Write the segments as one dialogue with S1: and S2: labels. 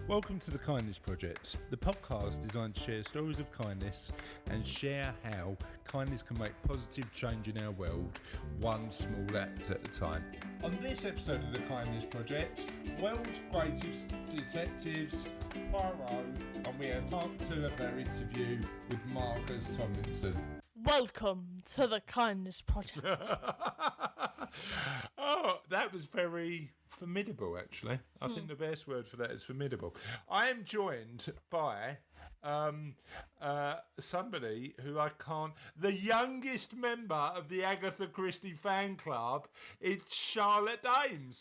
S1: Welcome to the Kindness Project, the podcast designed to share stories of kindness and share how kindness can make positive change in our world, one small act at a time. On this episode of the Kindness Project, world's greatest detectives, Poirot, and we have part 2 of our interview with Marcus Thomlinson.
S2: Welcome to the Kindness Project.
S1: Oh, that was very formidable, actually. I think the best word for that is formidable. I am joined by somebody who the youngest member of the Agatha Christie fan club. It's Charlotte Dames.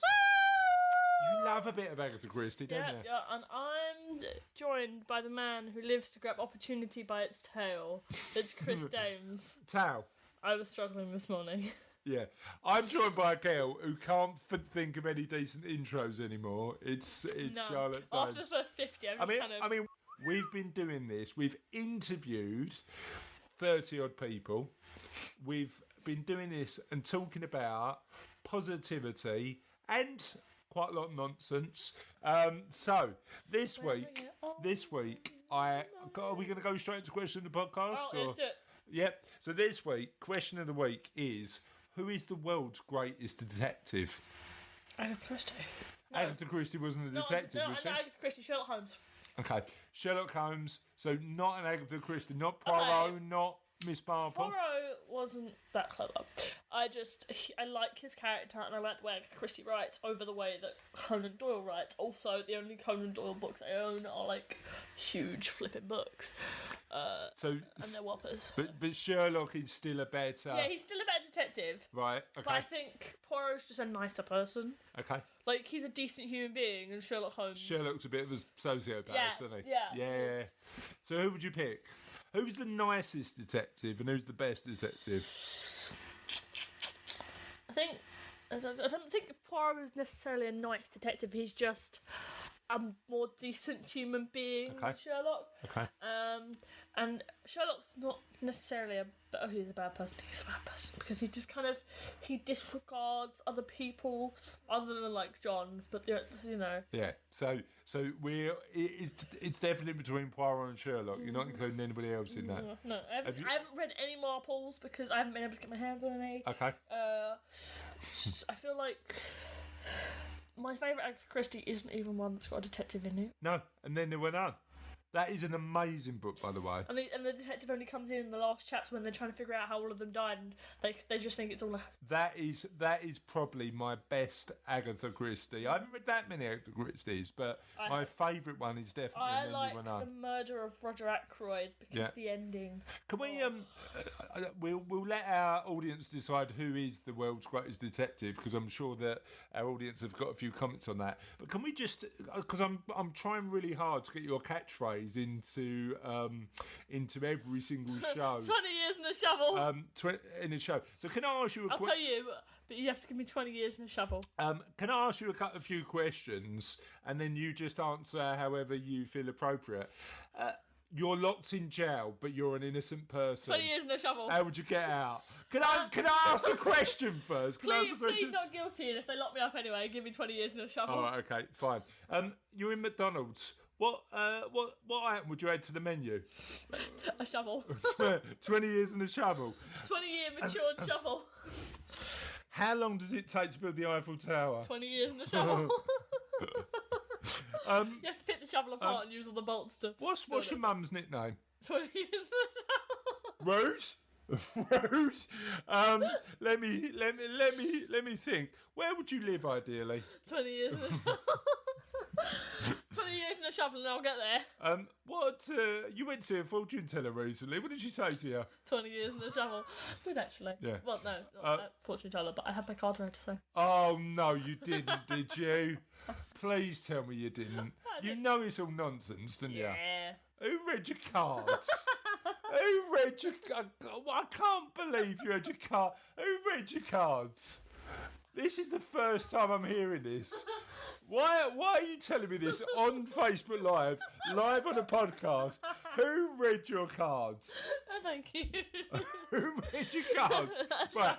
S1: You love a bit of Agatha Christie, don't you?
S2: Yeah, and I'm joined by the man who lives to grab opportunity by its tail. It's Chris Dames.
S1: Tao.
S2: I was struggling this morning.
S1: Yeah, I'm joined by a girl who can't think of any decent intros anymore. It's
S2: No.
S1: Charlotte Dames.
S2: After the first 50,
S1: I mean, we've been doing this. We've interviewed 30 odd people. We've been doing this and talking about positivity and quite a lot of nonsense. So this week, are we going to go straight into question of the podcast?
S2: Oh, let's do it.
S1: Yep. So this week, question of the week is: who is the world's greatest detective?
S2: Agatha Christie. No.
S1: Agatha Christie wasn't a detective, was she?
S2: Not Agatha Christie, Sherlock Holmes.
S1: Okay, Sherlock Holmes. So not an Agatha Christie, not Poirot, not Miss Marple.
S2: Poirot wasn't that clever. I like his character and I like the way Agatha Christie writes over the way that Conan Doyle writes. Also, the only Conan Doyle books I own are like huge flipping books. And they're whoppers.
S1: But Sherlock is still a better...
S2: Yeah, he's still a better detective.
S1: Right, okay.
S2: But I think Poirot's just a nicer person.
S1: Okay.
S2: Like, he's a decent human being, and Sherlock Holmes...
S1: Sherlock's a bit of a sociopath, isn't he?
S2: Yeah.
S1: So who would you pick? Who's the nicest detective and who's the best detective?
S2: I don't think Poirot is necessarily a nice detective. He's just a more decent human being than Sherlock.
S1: Okay.
S2: And Sherlock's not necessarily he's a bad person. He's a bad person because he just he disregards other people other than like John. But you know.
S1: Yeah. So it's definitely between Poirot and Sherlock. You're not including anybody else in that.
S2: No, I haven't read any Marples because I haven't been able to get my hands on any.
S1: Okay.
S2: I feel like my favourite Agatha Christie isn't even one that's got a detective in it.
S1: No, and then there were none. That is an amazing book, by the way.
S2: And the detective only comes in the last chapter when they're trying to figure out how all of them died, and they just think it's all.
S1: That is probably my best Agatha Christie. I haven't read that many Agatha Christies, but my favourite one is definitely.
S2: I like the murder of Roger Ackroyd because the ending.
S1: Can we we'll let our audience decide who is the world's greatest detective because I'm sure that our audience have got a few comments on that. But can we just because I'm trying really hard to get your catchphrase into every single show.
S2: 20 years in a shovel.
S1: In a show. So can I ask you
S2: I'll tell you, but you have to give me 20 years in a shovel.
S1: Can I ask you a few questions and then you just answer however you feel appropriate? You're locked in jail, but you're an innocent person.
S2: 20 years in a shovel.
S1: How would you get out? Can I ask the question first?
S2: Plead not guilty, and if they lock me up anyway, give me 20 years in a shovel.
S1: All right, okay, fine. You're in McDonald's. What item would you add to the menu?
S2: A shovel.
S1: 20 years in a shovel.
S2: 20-year matured shovel.
S1: How long does it take to build the Eiffel Tower?
S2: 20 years in a shovel. You have to pick the shovel apart and use all the bolts to.
S1: What's your mum's nickname?
S2: 20 years in a shovel.
S1: Rose. Rose. Let me think. Where would you live ideally?
S2: 20 years in a shovel. 20 years in a shovel and I'll get there.
S1: You went to a fortune teller recently. What did she say to you?
S2: 20 years in a shovel. Good, actually.
S1: Yeah.
S2: Well, no, not a fortune teller, but I had my card ready, so.
S1: Oh, no, you didn't, did you? Please tell me you didn't. You know it's all nonsense, didn't you?
S2: Yeah.
S1: Who read your cards? Who read your... I can't believe you read your card. Who read your cards? This is the first time I'm hearing this. Why are you telling me this on Facebook Live on a podcast? Who read your cards?
S2: I thank you.
S1: Who read your cards? Right.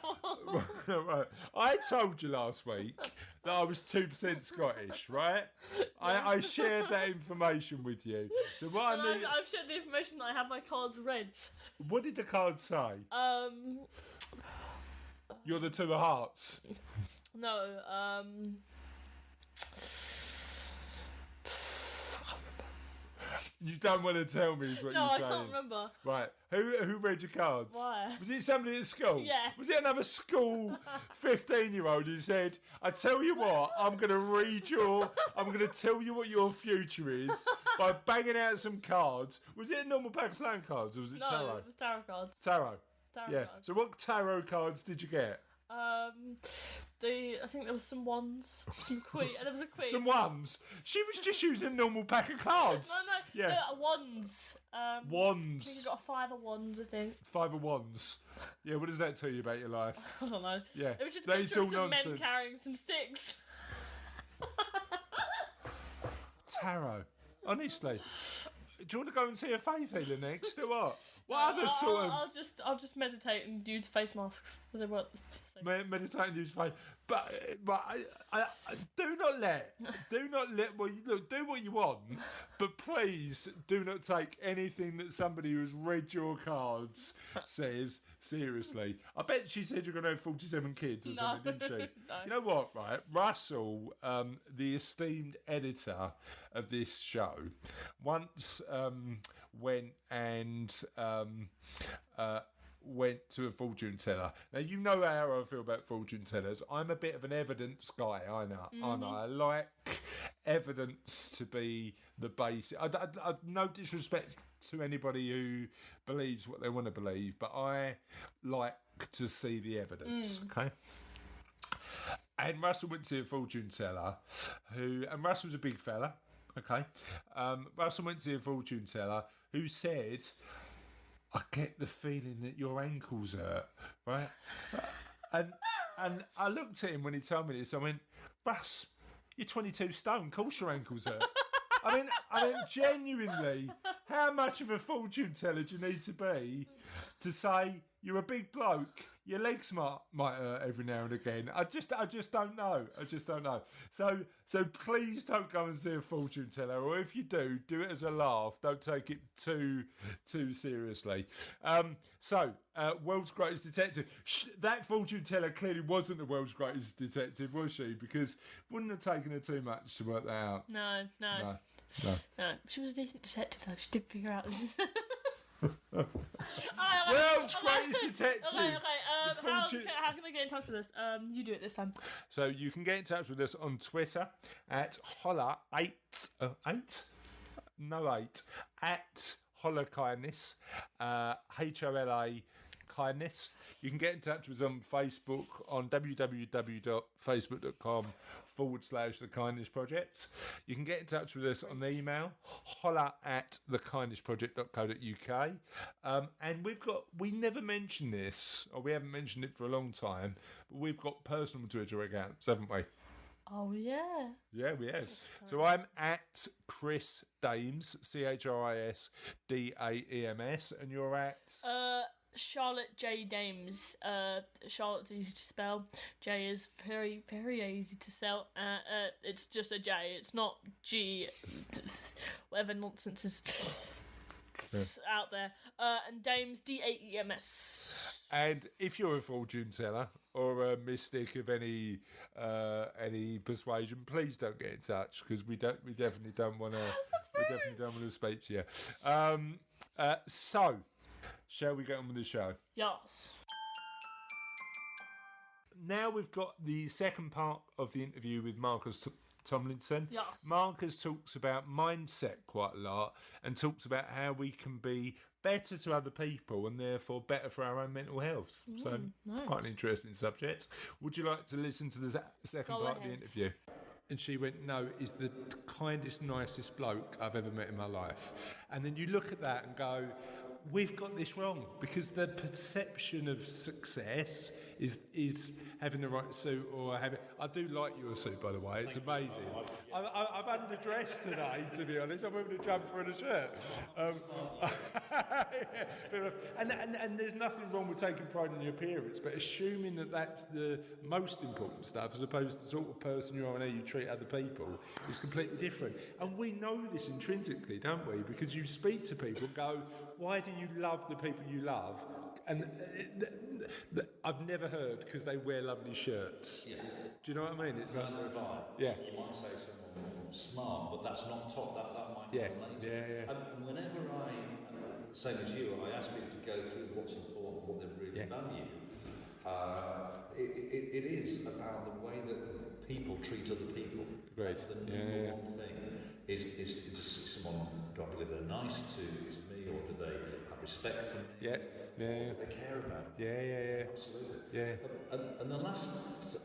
S1: I told you last week that I was 2% Scottish, right? I shared that information with you. So what I need...
S2: I've shared the information that I have my cards read.
S1: What did the card say? You're the two of hearts.
S2: No,
S1: You don't want to tell me is what
S2: no,
S1: you're
S2: I
S1: saying.
S2: can't remember.
S1: Right. Who read your cards?
S2: Why?
S1: Was it somebody at school?
S2: Yeah.
S1: Was it another school 15-year-old who said, I tell you what, I'm going to tell you what your future is by banging out some cards. Was it a normal pack of playing cards or was it tarot?
S2: No, it was tarot cards.
S1: Tarot.
S2: Tarot cards.
S1: So what tarot cards did you get?
S2: I think there was some ones, some queen, and there was a queen.
S1: Some ones. She was just using a normal pack of cards.
S2: No,
S1: Yeah.
S2: Wands. I think
S1: Wands.
S2: you got a 5 of wands, I think.
S1: 5 of wands. Yeah, what does that tell you about your life?
S2: I don't know.
S1: Yeah.
S2: It was just a
S1: That is
S2: picture of
S1: all
S2: some men
S1: nonsense.
S2: carrying some sticks.
S1: Tarot. Honestly. Do you want to go and see a faith healer next or what? What other sort of...
S2: I'll just meditate and use face masks. They weren't the same.
S1: meditate and use faith. But I do not let, well, look, do what you want, but please do not take anything that somebody who's read your cards says seriously. I bet she said you're going to have 47 kids or something, didn't she?
S2: No.
S1: You know what, right? Russell, the esteemed editor of this show, once went to a fortune teller. Now, you know how I feel about fortune tellers. I'm a bit of an evidence guy, aren't I? I like evidence to be the base. I no disrespect to anybody who believes what they want to believe, but I like to see the evidence, okay? And Russell went to see a fortune teller and Russell's a big fella, okay? Russell went to see a fortune teller who said, I get the feeling that your ankles hurt, right? And I looked at him when he told me this. I went, Russ, you're 22 stone. Of course your ankles hurt. I mean, genuinely, how much of a fortune teller do you need to be to say you're a big bloke? Your legs might hurt every now and again. I just don't know. So please don't go and see a fortune teller, or if you do it as a laugh. Don't take it too seriously. World's greatest detective. That fortune teller clearly wasn't the world's greatest detective, was she? Because wouldn't have taken her too much to work that out.
S2: No. She was a decent detective, though. She did figure out.
S1: World's greatest detective.
S2: Okay. How can I get in touch with us? You do it this time.
S1: So you can get in touch with us on Twitter at holla8 at holla kindness, HOLA kindness. You can get in touch with us on Facebook on www.facebook.com/The Kindness Project. You can get in touch with us on the email holla@thekindnessproject.co.uk. And we never mentioned this, or we haven't mentioned it for a long time, but we've got personal Twitter accounts, haven't we?
S2: Oh, yeah.
S1: Yeah, we have. So I'm at Chris Dames, CHRISDAEMS, and you're at...
S2: Charlotte J. Dames. Charlotte's easy to spell. J is very, very easy to spell. It's just a J. It's not G. Whatever nonsense is out there. And Dames, DAEMS.
S1: And if you're a fortune teller or a mystic of any persuasion, please don't get in touch, because we definitely don't want to. We definitely don't want to speak to you. So, shall we get on with the show?
S2: Yes.
S1: Now we've got the second part of the interview with Marcus Thomlinson.
S2: Yes.
S1: Marcus talks about mindset quite a lot and talks about how we can be better to other people and therefore better for our own mental health. So,
S2: nice.
S1: Quite an interesting subject. Would you like to listen to the second part of the interview? And she went, no, he's the kindest, nicest bloke I've ever met in my life. And then you look at that and go, we've got this wrong, because the perception of success is having the right suit or having. I do like your suit, by the way. It's amazing. I've underdressed today, to be honest. I'm wearing a jumper and a shirt. And there's nothing wrong with taking pride in your appearance, but assuming that that's the most important stuff, as opposed to the sort of person you are and how you treat other people, is completely different. And we know this intrinsically, don't we? Because you speak to people and go, why do you love the people you love? And I've never heard because they wear lovely shirts. Yeah. Do you know what I mean? It's like, yeah.
S3: You might say someone smart, but that's not top. That might
S1: yeah.
S3: come later.
S1: Yeah.
S3: And whenever same as you, I ask people to go through what's important, what they really value. It is about the way that people treat other people.
S1: Great.
S3: That's the number one thing. Is does someone, do I believe they're nice to me, or do they have respect for me?
S1: Yeah.
S3: What they care about.
S1: Yeah.
S3: Absolutely.
S1: Yeah.
S3: And the last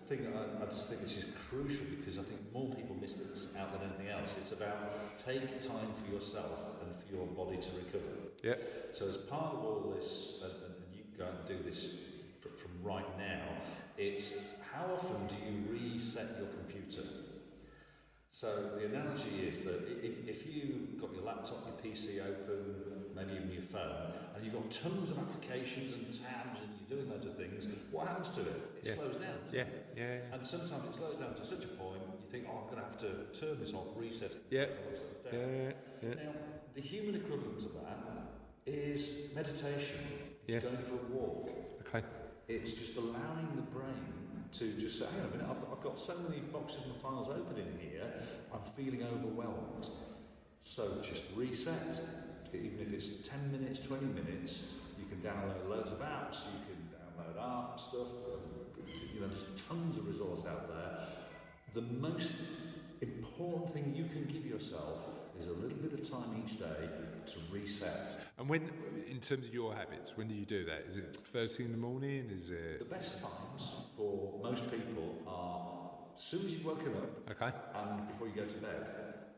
S3: thing I just think this is crucial, because I think more people miss this out than anything else. It's about take time for yourself and for your body to recover.
S1: Yeah.
S3: So as part of all this, and you can go and do this from right now, it's how often do you reset your computer? So the analogy is that if you've got your laptop, your PC open, maybe even your phone, and you've got tons of applications and tabs and you're doing loads of things, what happens to it? It slows down, doesn't it?
S1: Yeah.
S3: And sometimes it slows down to such a point, you think, I'm going to have to turn this off, reset it.
S1: Yeah.
S3: Now, the human equivalent of that is meditation. It's going for a walk.
S1: Okay.
S3: It's just allowing the brain to just say, hang on a minute, I've got so many boxes and files open in here, I'm feeling overwhelmed. So just reset. Even if it's 10 minutes, 20 minutes, you can download loads of apps, you can download art stuff, there's tons of resource out there. The most important thing you can give yourself is a little bit of time each day to reset.
S1: And when, in terms of your habits, when do you do that? Is it first thing in the morning? Is it?
S3: The best times for most people are as soon as you've woken up, and before you go to bed,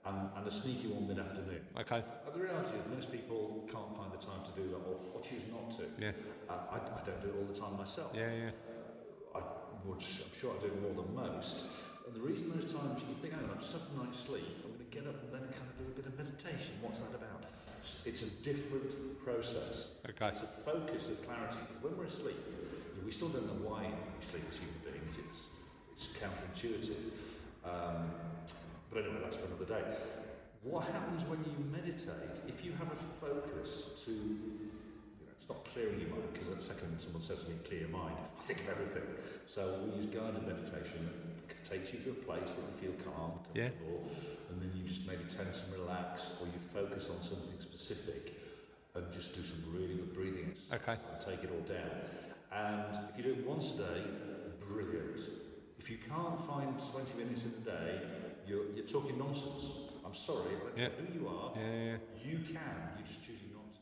S3: and a sneaky one mid-afternoon.
S1: Okay.
S3: The reality is most people can't find the time to do that, or choose not to.
S1: Yeah.
S3: I don't do it all the time myself.
S1: Yeah.
S3: I'm sure I do it more than most. And the reason those times you think, I've just had a night's sleep, I'm going to get up and then kind of do a bit of meditation. What's that about? It's a different process.
S1: Okay.
S3: It's a focus of clarity. Because when we're asleep, we still don't know why we sleep as human beings. It's counterintuitive. But anyway, that's for another day. What happens when you meditate? If you have a focus to, it's not clearing your mind, because the second someone says to me, clear your mind, I think of everything. So we use guided meditation that takes you to a place that you feel calm, comfortable, and then you just maybe tense and relax, or you focus on something specific and just do some really good breathing exercises and take it all down. And if you do it once a day, brilliant. If you can't find 20 minutes in a day, you're talking nonsense. I'm sorry, but who you are, you can. You're just choosing not to.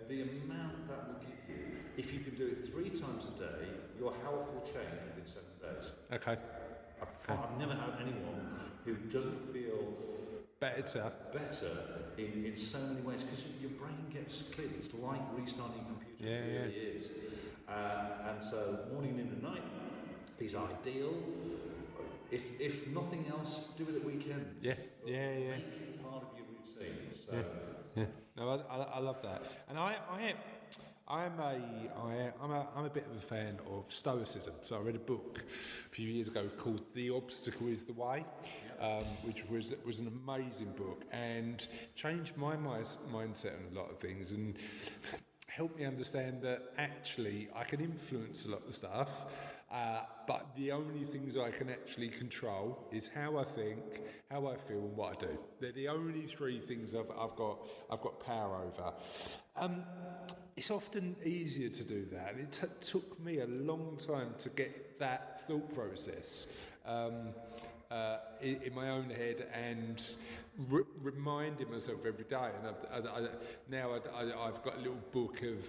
S3: The amount that will give you, if you can do it 3 times a day, your health will change within 7 days.
S1: Okay.
S3: I've never had anyone who doesn't feel better in so many ways, because your brain gets cleared. It's like restarting your computer. It really is. And so morning, noon and night is ideal. If nothing else, do it at weekends. Make it part of your routine. So.
S1: No, I love that, and I'm a bit of a fan of Stoicism. So I read a book a few years ago called "The Obstacle Is the Way," which was an amazing book and changed my mindset on a lot of things and helped me understand that actually I can influence a lot of stuff. But the only things I can actually control is how I think, how I feel, and what I do. They're the only 3 things I've got power over. It's often easier to do that. It took me a long time to get that thought process in my own head and reminding myself every day. And I've got a little book of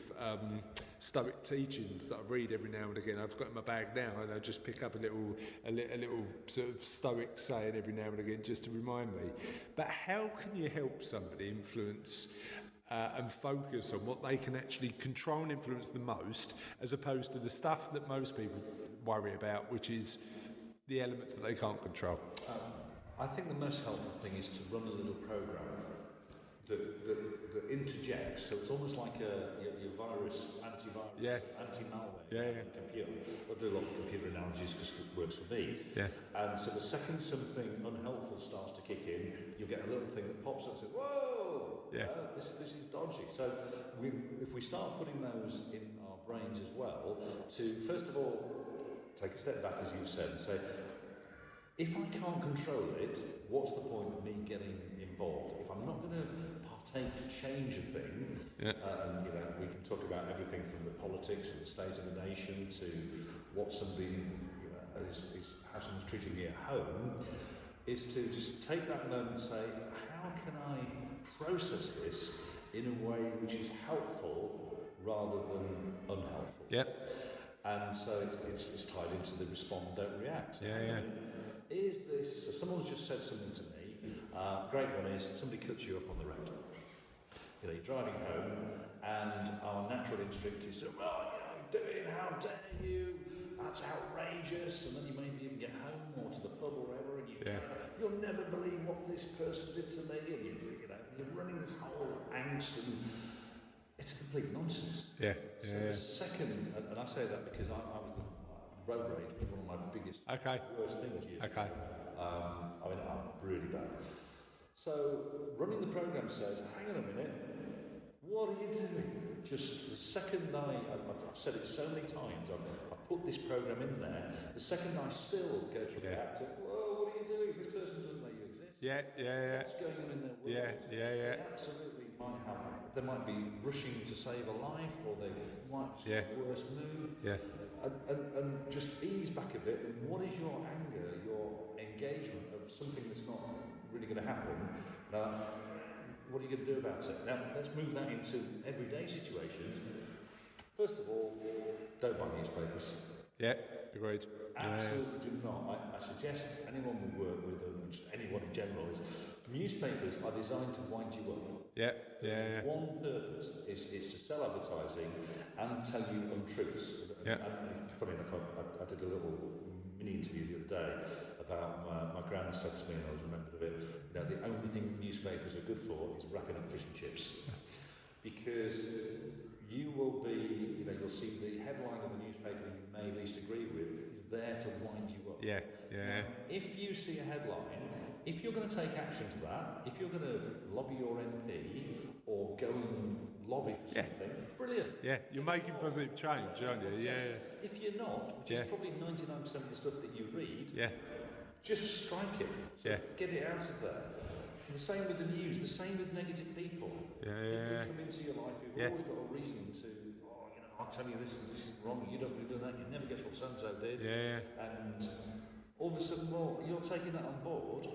S1: Stoic teachings that I read every now and again. I've got in my bag now, and I just pick up a little sort of Stoic saying every now and again just to remind me. But how can you help somebody influence and focus on what they can actually control and influence the most, as opposed to the stuff that most people worry about, which is the elements that they can't control.
S3: I think the most helpful thing is to run a little program that interjects, so it's almost like your virus, antivirus, anti-malware computer. I do a lot of computer analogies because it works for me.
S1: Yeah.
S3: And so the second something unhelpful starts to kick in, you'll get a little thing that pops up and says, whoa, this is dodgy. So if we start putting those in our brains as well, to first of all, take a step back, as you said, and say, if I can't control it, what's the point of me getting involved? If I'm not going to partake to change a thing, and we can talk about everything from the politics and the state of the nation to what somebody is how someone's treating me at home, is to just take that moment and say, how can I process this in a way which is helpful rather than unhelpful?
S1: Yeah.
S3: And so it's tied into the respond, don't react. Is this, someone's just said something to me, great one is, somebody cuts you up on the road. You're driving home, and our natural instinct is to, how dare you, that's outrageous, and then you maybe even get home or to the pub or wherever, and you'll never believe what this person did to me, and you're running this whole angst, and it's complete nonsense.
S1: The
S3: second, and I say that because I was the road rage was one of my biggest, worst things years ago. I'm really bad. So running the program says, hang on a minute, what are you doing? Just the second I've said it so many times, I've put this program in there, the second I still go to react to, whoa, what are you doing? This person doesn't know you exist. What's going on in their world? They absolutely they might be rushing to save a life, or they might just have the worst move. And just ease back a bit. And what is your anger, your engagement of something that's not really going to happen? Now, what are you going to do about it? Now, let's move that into everyday situations. First of all, don't buy newspapers.
S1: Agreed.
S3: Absolutely do not. I suggest anyone we work with, and just anyone in general, is newspapers are designed to wind you up. One purpose is to sell advertising and tell you untruths. And funny enough, I did a little mini interview the other day about my gran said to me, and I was remembered of it, the only thing newspapers are good for is wrapping up fish and chips. Because you will be, you'll see the headline of the newspaper you may least agree with is there to wind you up. Now, if you see a headline, if you're going to take action to that, if you're going to lobby your MP or go and lobby for something, brilliant.
S1: You're making positive change, aren't you?
S3: If you're not, which is probably 99% of the stuff that you read, just strike it. So get it out of there. The same with the news, the same with negative people. People come into your life who've always got a reason to, I'll tell you this is wrong, you don't really do that, you never guess what so-and-so did. And all of a sudden, you're taking that on board,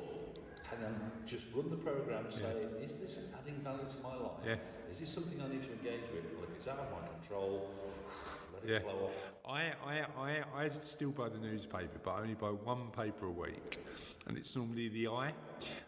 S3: and then just run the program, say, is this adding value to my life? Is this something I need to engage with? Well, if it's out of my control, let it flow off.
S1: I still buy the newspaper, but I only buy one paper a week, and it's normally the Eye.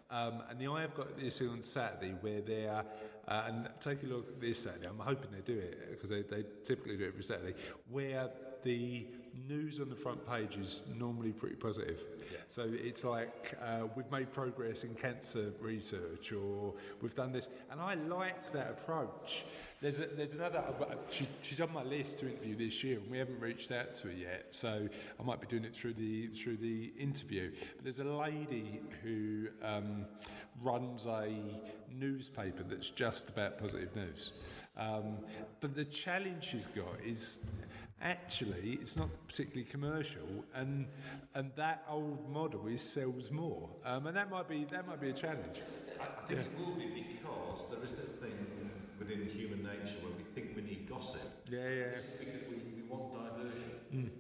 S1: And the Eye have got this on Saturday where they're, and take a look at this Saturday, I'm hoping they do it, because they typically do it every Saturday, where the news on the front page is normally pretty positive. So it's like, we've made progress in cancer research, or we've done this, and I like that approach. There's another, she's on my list to interview this year, and we haven't reached out to her yet, so I might be doing it through the interview. But there's a lady who runs a newspaper that's just about positive news. But the challenge she's got is, actually, it's not particularly commercial, and that old model sells more, and that might be a challenge.
S3: I think it will be, because there is this thing within human nature where we think we need gossip. This is because we want diversion.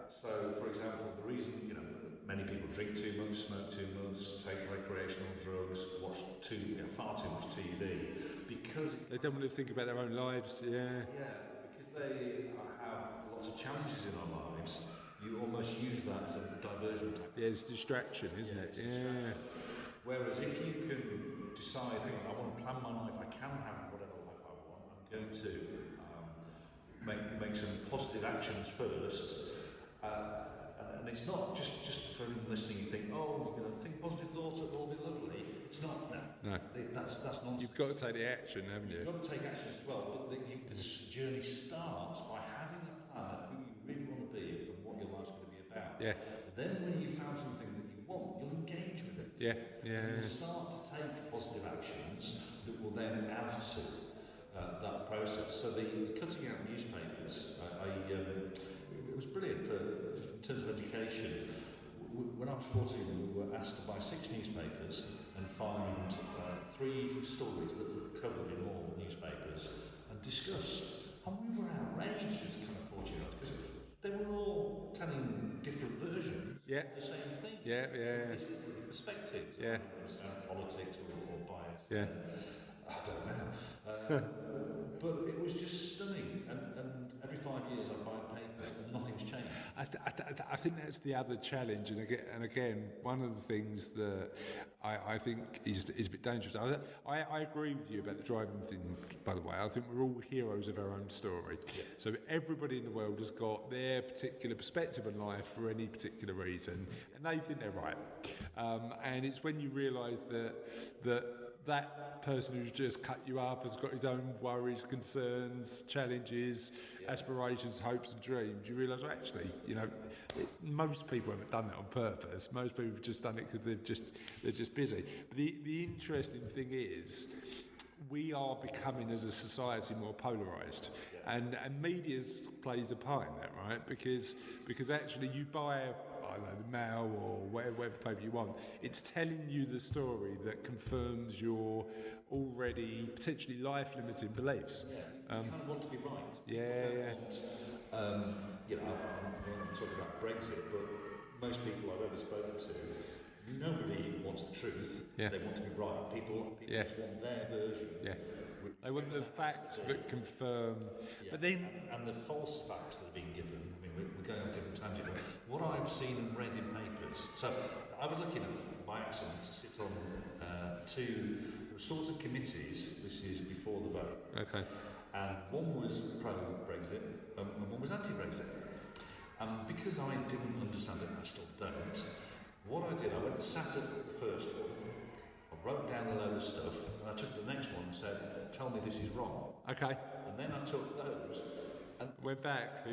S3: So, for example, the reason many people drink too much, smoke too much, take recreational drugs, watch far too much TV, because
S1: they don't want to think about their own lives.
S3: Because they have lots of challenges in our lives. You almost use that as a diversion tactic.
S1: It's distraction, isn't it?
S3: Whereas if you can decide, I want to plan my life, I can have whatever life I want. I'm going to make some positive actions first. And it's not just for listening. You think, think positive thoughts, it'll all be lovely. It's not.
S1: No.
S3: That's nonsense.
S1: You've got to take the action, haven't you?
S3: You've got to take action as well. But the journey starts by having a plan of who you really want to be and what your life's going to be about.
S1: Yeah.
S3: Then when you found something that you want, you'll engage with it.
S1: Yeah.
S3: You'll start to take positive actions that will then add to that process. So the cutting out newspapers, it was brilliant in terms of education. When I was 14, we were asked to buy 6 newspapers and find 3 stories that were covered in all newspapers and discuss. And we were outraged as kind of 14-year-olds because they were all telling different versions of the same thing. Different perspectives.
S1: Yeah.
S3: Politics or bias.
S1: Yeah.
S3: I don't know. But it was just stunning. And every 5 years I buy papers and nothing's changed.
S1: I think that's the other challenge, and again, one of the things that I think is a bit dangerous. I agree with you about the driving thing, by the way. I think we're all heroes of our own story. Yeah. So everybody in the world has got their particular perspective on life for any particular reason, and they think they're right. And it's when you realise that person who's just cut you up has got his own worries, concerns, challenges, aspirations, hopes and dreams. You realise, well, actually, most people haven't done that on purpose. Most people have just done it because they're just busy. But the interesting thing is, we are becoming as a society more polarised, and media plays a part in that, right? Because actually you buy the Mail or whatever paper you want, it's telling you the story that confirms your already potentially life-limiting beliefs.
S3: Yeah, you kind of want to be right.
S1: Yeah.
S3: I'm talking about Brexit, but most people I've ever spoken to, nobody wants the truth.
S1: Yeah.
S3: They want to be right. People just want their version.
S1: Yeah. They want the facts that confirm.
S3: Yeah.
S1: But then,
S3: and the false facts that are being given. I mean, we're going on a different tangent. What I've seen and read in papers. So I was lucky enough by accident to sit on 2 sorts of committees. This is before the vote. Okay. And one was pro-Brexit and one was anti-Brexit. And because I didn't understand it, and I still don't, what I did, I went and sat at the first one, I wrote down a load of stuff, and I took the next one and said, tell me this is wrong.
S1: Okay.
S3: And then I took those and
S1: went back.
S3: So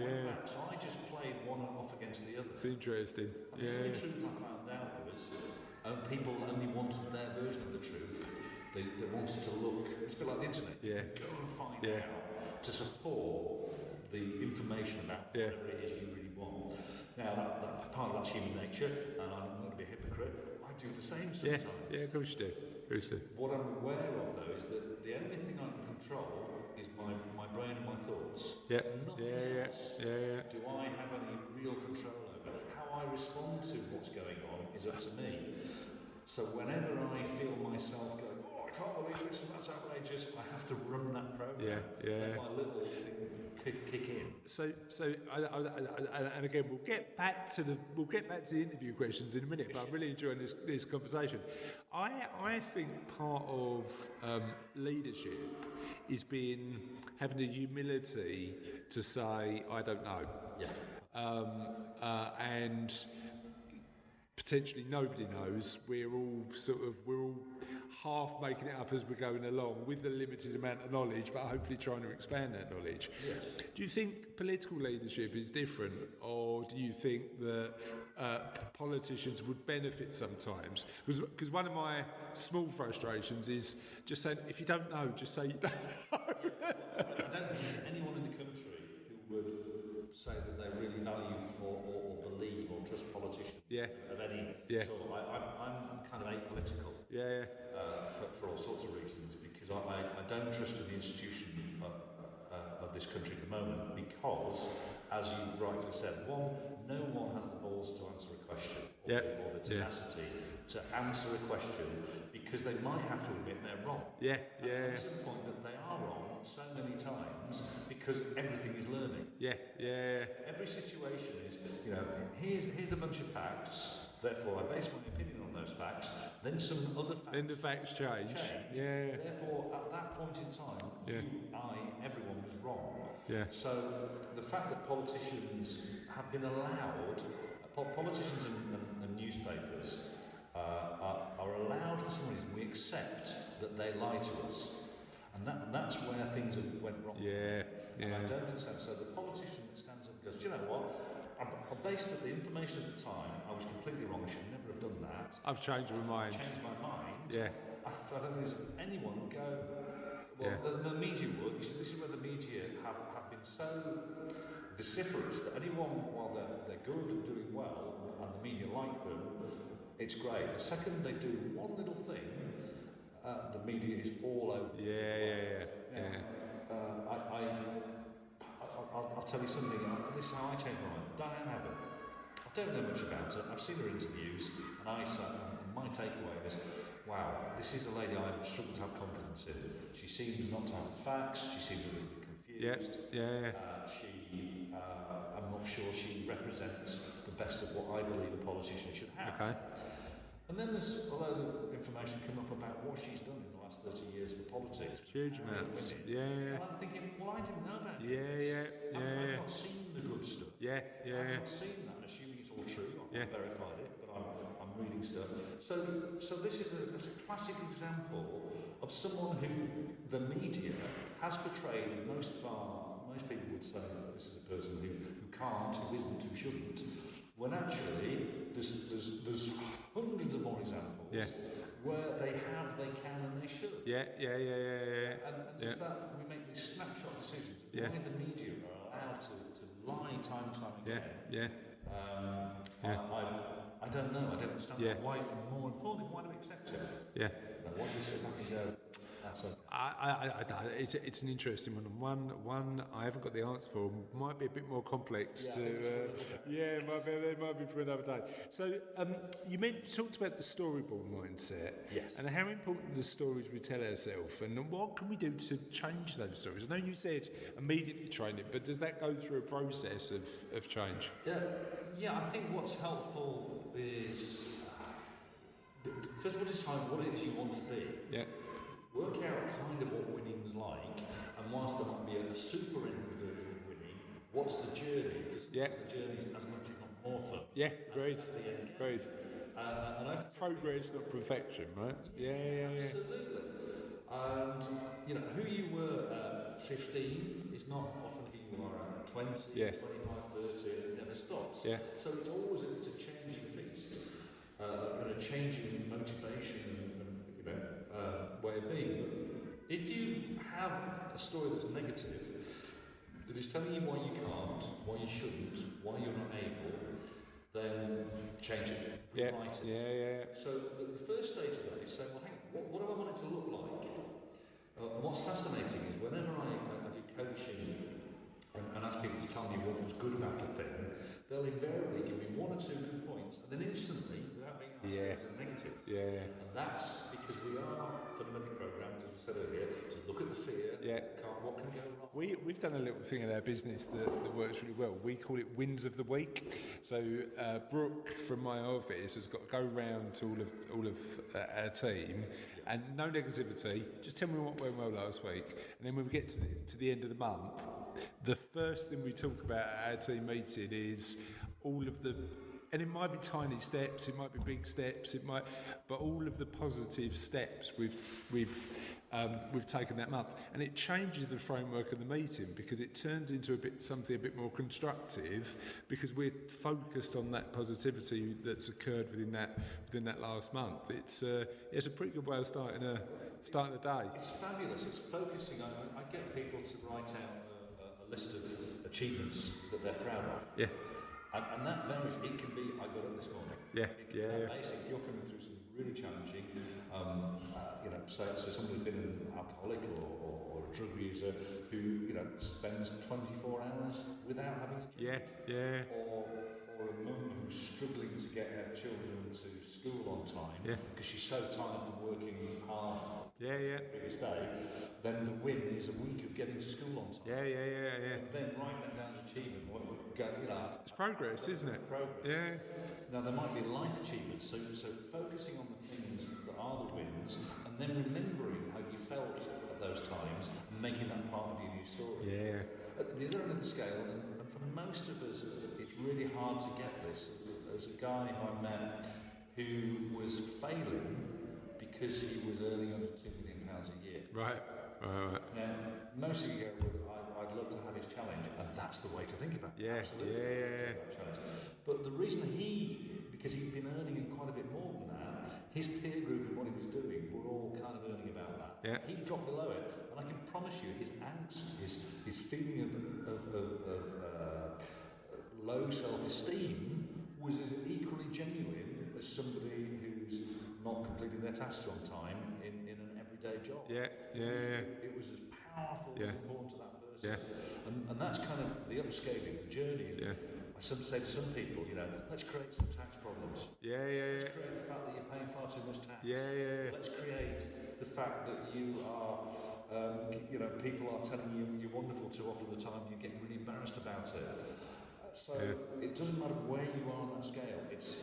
S3: I just played one off against the other.
S1: It's interesting.
S3: And the truth I found out was people only wanted their version of the truth. They wanted to look, it's a bit like the internet.
S1: Yeah.
S3: Go and find out to support the information about whatever it is you really want. Now, that part of that's human nature, and I'm not going to be a hypocrite. I do the same sometimes.
S1: Yeah, of course you do.
S3: What I'm aware of, though, is that the only thing I can control is my brain and my thoughts.
S1: Yeah.
S3: Nothing else do I have any real control over. How I respond to what's going on is up to me. So whenever I feel myself going, I can't believe this and that's outrageous, I have to run that program. Let my little thing kick in.
S1: So, and again, we'll get back to the interview questions in a minute. But I'm really enjoying this conversation. I think part of leadership is having the humility to say I don't know. Yeah. And potentially nobody knows. We're all half making it up as we're going along with a limited amount of knowledge, but hopefully trying to expand that knowledge. Yeah. Do you think political leadership is different, or do you think that politicians would benefit sometimes? Because one of my small frustrations is just saying, if you don't know, just say you don't know.
S3: I don't think there's anyone in the country who would say that they really value or believe or trust politicians of any sort. I'm kind of apolitical for all sorts of reasons, because I don't trust in the institution of this country at the moment, because, as you rightly said, no one has the balls to answer a question or the tenacity to answer a question, because they might have to admit they're wrong. It's at the point that they are wrong so many times because everything is learning. Every situation is, here's a bunch of facts. Therefore, I base my opinion on those facts. Then some other facts.
S1: Then the facts change. Yeah.
S3: Therefore, at that point in time, everyone was wrong.
S1: Yeah.
S3: So the fact that politicians have been allowed, politicians and newspapers are allowed for some reason. We accept that they lie to us, and that's where things went wrong.
S1: Yeah.
S3: And I don't understand. So the politician that stands up and goes, do you know what? I based the information at the time. I was completely wrong. I should never have done that.
S1: I've changed my mind.
S3: Changed my mind.
S1: Yeah.
S3: I don't think there's anyone would go. Well, the media would. You see, this is where the media have been so vociferous that anyone, while they're good and doing well, and the media like them, it's great. The second they do one little thing, the media is all over.
S1: Yeah.
S3: I'll tell you something. This is how I changed my mind. Diane Abbott. I don't know much about her. I've seen her interviews, and my takeaway is, wow, this is a lady I struggle to have confidence in. She seems not to have the facts. She seems a little bit confused.
S1: Yeah.
S3: I'm not sure she represents the best of what I believe a politician should have.
S1: Okay.
S3: And then there's a load of information come up about what she's done in the last 30 years for politics.
S1: Huge amounts. Yeah.
S3: And I'm thinking, well, I didn't know about it.
S1: Yeah.
S3: I've not seen the good stuff.
S1: Yeah.
S3: I've not seen that, assuming it's all true. I've not verified it, but I'm reading stuff. So this is a classic example of someone who the media has portrayed. Most people would say this is a person who can't, who isn't, who shouldn't. When actually there's hundreds of more examples where they have, they can, and they should.
S1: Yeah.
S3: And it's that we make these snapshot decisions of why the media are allowed to lie time and time again. I don't know. I don't understand why. And more importantly, why do we accept it?
S1: Yeah.
S3: What do we sit back and go? That's it.
S1: It's an interesting one. One I haven't got the answer for. Might be a bit more complex to. It might be for another day. So you talked about the storyboard mindset.
S3: Yes. And
S1: how important the stories we tell ourselves, and what can we do to change those stories? I know you said immediately train it, but does that go through a process of change?
S3: Yeah. I think what's helpful is first of all decide what it is you want to be.
S1: Yeah.
S3: Work out kind of what winning's like, and whilst there might be a super end version of winning, what's the journey? Because the journey is as much if not more fun.
S1: Yeah, great.
S3: And
S1: progress, not perfection, right? Yeah.
S3: Absolutely. And who you were at 15 is not often who you are at 20, 25, 30. It never stops.
S1: Yeah.
S3: So it's always a changing feast, and a changing motivation and way of being. But if you have a story that's negative, that is telling you why you can't, why you shouldn't, why you're not able, then change it, rewrite it.
S1: Yeah.
S3: So the first stage of that is saying, well, hang on, what do I want it to look like? And what's fascinating is whenever I do coaching and ask people to tell me what was good about the thing, they'll invariably give me one or two good points, and then instantly, without being asked, to negatives.
S1: Yeah.
S3: And that's because we are fundamentally programmed, as we said earlier, to look at the fear. What can go wrong?
S1: We've done a little thing in our business that works really well. We call it wins of the week. So Brooke from my office has got to go round to all of our team, and no negativity. Just tell me what went well last week, and then when we get to the end of the month, the first thing we talk about at our team meeting is all of the. And it might be tiny steps, it might be big steps, but all of the positive steps we've taken that month, and it changes the framework of the meeting because it turns into something a bit more constructive because we're focused on that positivity that's occurred within that last month. It's a pretty good way of starting a day.
S3: It's fabulous. It's focusing. I get people to write out a list of achievements that they're proud of.
S1: Yeah.
S3: And that varies. It can be, I got up this morning. Basic, you're coming through some really challenging, so someone who's been an alcoholic or a drug user who, spends 24 hours without having a drink.
S1: Yeah.
S3: Or a mum who's struggling to get her children to school on time because she's so tired from working hard the previous day. then the win is a week of getting to school on time.
S1: Yeah.
S3: And then writing that down as achievement,
S1: It's progress, isn't it?
S3: Progress.
S1: Yeah.
S3: Now there might be life achievements, so focusing on the things that are the wins, and then remembering how you felt at those times, and making that part of your new story.
S1: Yeah.
S3: At the other end of the scale, and for most of us, it's really hard to get this. There's a guy who I met who was failing because he was earning under £2 million a year.
S1: Right.
S3: Now, most of you go, I'd love to have his challenge, and that's the way to think about it.
S1: Yeah.
S3: Absolutely.
S1: Yeah.
S3: Challenge. But the reason because he'd been earning quite a bit more than that, his peer group and what he was doing were all kind of earning about that.
S1: Yeah.
S3: He dropped below it, and I can promise you, his angst, his feeling of low self-esteem was as equally genuine as somebody who's not completing their tasks on time in an everyday job.
S1: Yeah.
S3: It was as powerful as important to that person. And that's kind of the upscaling, the journey. I say to some people, let's create some tax problems. Let's create the fact that you're paying far too much tax. Let's create the fact that you are, people are telling you you're wonderful too often the time, you're getting really embarrassed about it. So it doesn't matter where you are on that scale. It's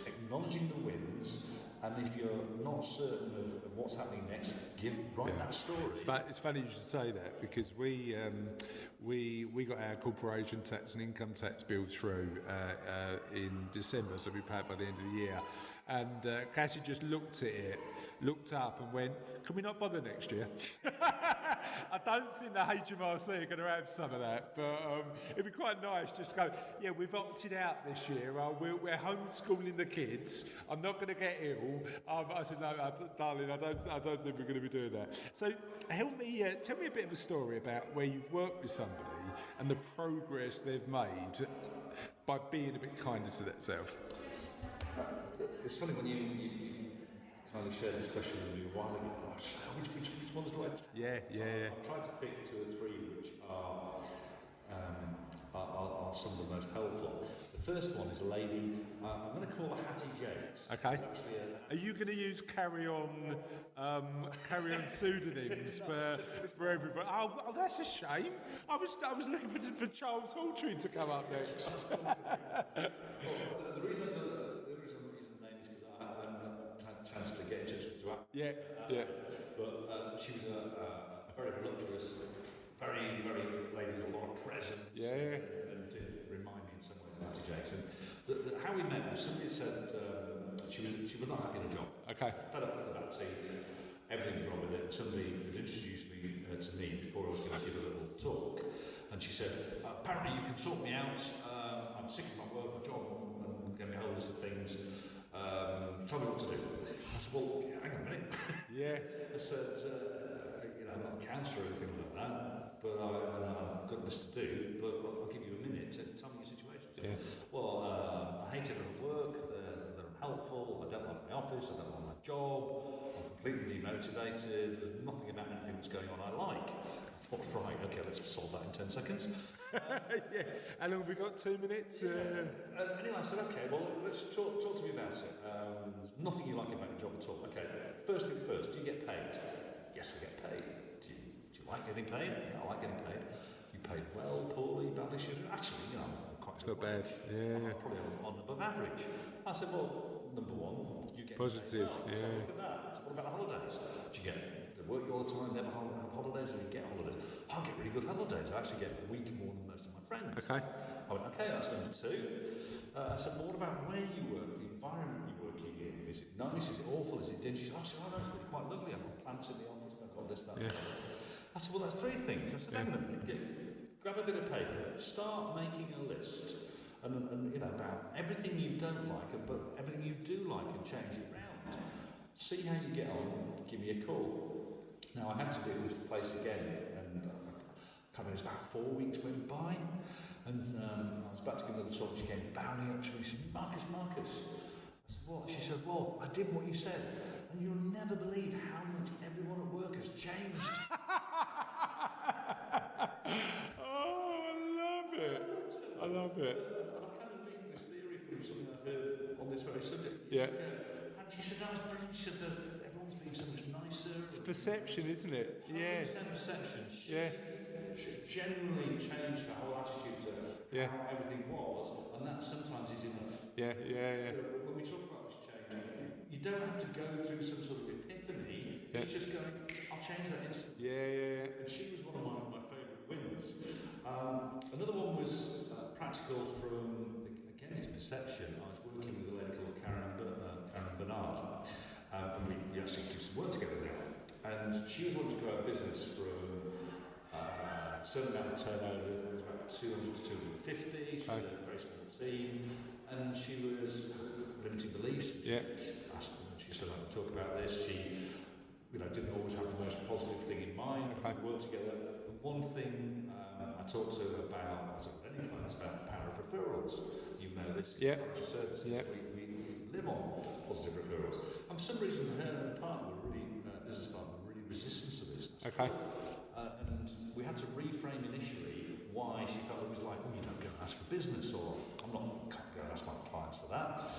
S3: acknowledging the wins, and if you're not certain of what's happening next, write that story.
S1: It's funny you should say that, because we got our corporation tax and income tax bill through in December, so we paid by the end of the year. And Cassie just looked at it, looked up and went, "Can we not bother next year?" I don't think the HMRC are going to have some of that, but it'd be quite nice just to go, "Yeah, we've opted out this year. We're homeschooling the kids. I'm not going to get ill." I said, "No, darling, I don't think we're going to be doing that." So help me, tell me a bit of a story about where you've worked with somebody and the progress they've made by being a bit kinder to themselves.
S3: It's funny when you kind of shared this question with me a while ago. Which ones do I take?
S1: Yeah.
S3: I've tried to pick 2 or 3 which are some of the most helpful. The first one is a lady, I'm going to call her Hattie Jakes.
S1: Okay. Are you going to use carry-on pseudonyms for everybody? Oh, that's a shame. I was looking for Charles Hawtrey to come up next.
S3: The reason I've done that, the reason I'm using the name is because I haven't had a chance to get in touch with her.
S1: Yeah.
S3: But she was a very voluptuous, very, very lady with a lot of presence.
S1: Yeah.
S3: And did remind me in some ways of Hattie Jakes. And how we met was somebody said she was not happy in a job.
S1: Okay.
S3: Fed up with that teeth. Everything was wrong with it. Somebody had introduced me to me before I was going to give a little talk. And she said, "Apparently you can sort me out. I'm sick of my work, my job, and get me a whole list of things. Tell me what to do." I said, "Well, hang on a minute."
S1: Yeah.
S3: I said, I'm not a counsellor or anything like that, but I've got this to do, but I'll give you a minute to tell me your situation.
S1: Yeah.
S3: Well, I hate it at work, they're unhelpful, I don't like my office, I don't like my job, I'm completely demotivated, there's nothing about anything that's going on I like. I thought, right, okay, let's solve that in 10 seconds.
S1: Yeah. How long have we got? 2 minutes?
S3: Anyway, I said, okay, well, let's talk to me about it. There's nothing you like about your job at all. Okay, first thing first, do you get paid? Yes, I get paid. Do you like getting paid? Yeah, I like getting paid. You paid well, poorly, badly? Actually, I'm quite
S1: Not bad. Yeah.
S3: I'm probably on above average. I said, well, number one, you get
S1: positive.
S3: paid well.
S1: Yeah.
S3: So look at that. So what about the holidays? Do you get they work you all the time, never have holidays, or you get holidays? I get really good holidays. I actually get a week more than most of my friends.
S1: Okay.
S3: I went, okay, that's number 2. I said, well, what about where you work, the environment you're working in? Is it nice? Is it awful? Is it dingy? She said, oh, no, it's really quite lovely. I've got plants in the office, I've got this, that,
S1: Yeah.
S3: I said, well, that's 3 things. I said, hang on a minute, grab a bit of paper, start making a list, and about everything you don't like, but everything you do like, and change it round. See how you get on, give me a call. Now, I had to be at this place again, and it was about 4 weeks went by, and I was about to give another talk. She came bounding up to me and said, Marcus. I said, what? She said, well, I did what you said, and you'll never believe how much everyone at work has changed.
S1: Oh, I love it.
S3: I kind of linked this theory from something I heard on this very subject.
S1: Yeah.
S3: And she said, that was brilliant. She said that everyone's been everything so much nicer.
S1: It's perception, isn't it? Yeah.
S3: 100% perception. She generally changed her whole attitude to how everything was, and that sometimes is enough.
S1: Yeah.
S3: When we talk about this change, you don't have to go through some sort of epiphany. It's just going, I'll change that instantly.
S1: Yeah.
S3: And she was one of my favourite wins. Another one was practical from, again, it's perception. I was working with a lady called Karen Bernard, and we actually did some work together now. And she was wanting to grow a business from a certain amount of turnover, I think it was about 200 to 250. She had a very small team, and she was limiting beliefs. She asked them, she said, I can talk about this. She didn't always have the most positive thing in mind. We worked together. The one thing I talked to her about, as a any class, about the power of referrals. You know this in financial services. We live on positive referrals. And for some reason, her and her partner were business partner were really resistant to this.
S1: Okay.
S3: And we had to reframe initially why she felt it was like, you don't go and ask for business, or can't go and ask my clients for that.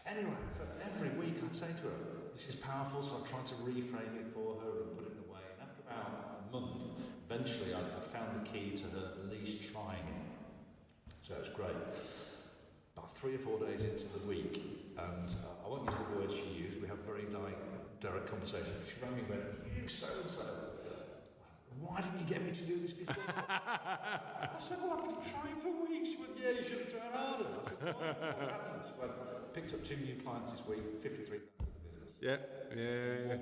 S3: Anyway, for every week I'd say to her, this is powerful, so I tried to reframe it for her and put it away. And after about a month, eventually I found the key to her at least trying it. So it was great. About 3 or 4 days into the week, and I won't use the words she used, we have very direct conversation. She rang me and went, you so-and-so, why didn't you get me to do this before? I said, well, I've been trying for weeks. She went, yeah, you should have tried harder. I said, what's happened? She went, picked up 2 new clients this week, 53 grand in the business.
S1: Yeah.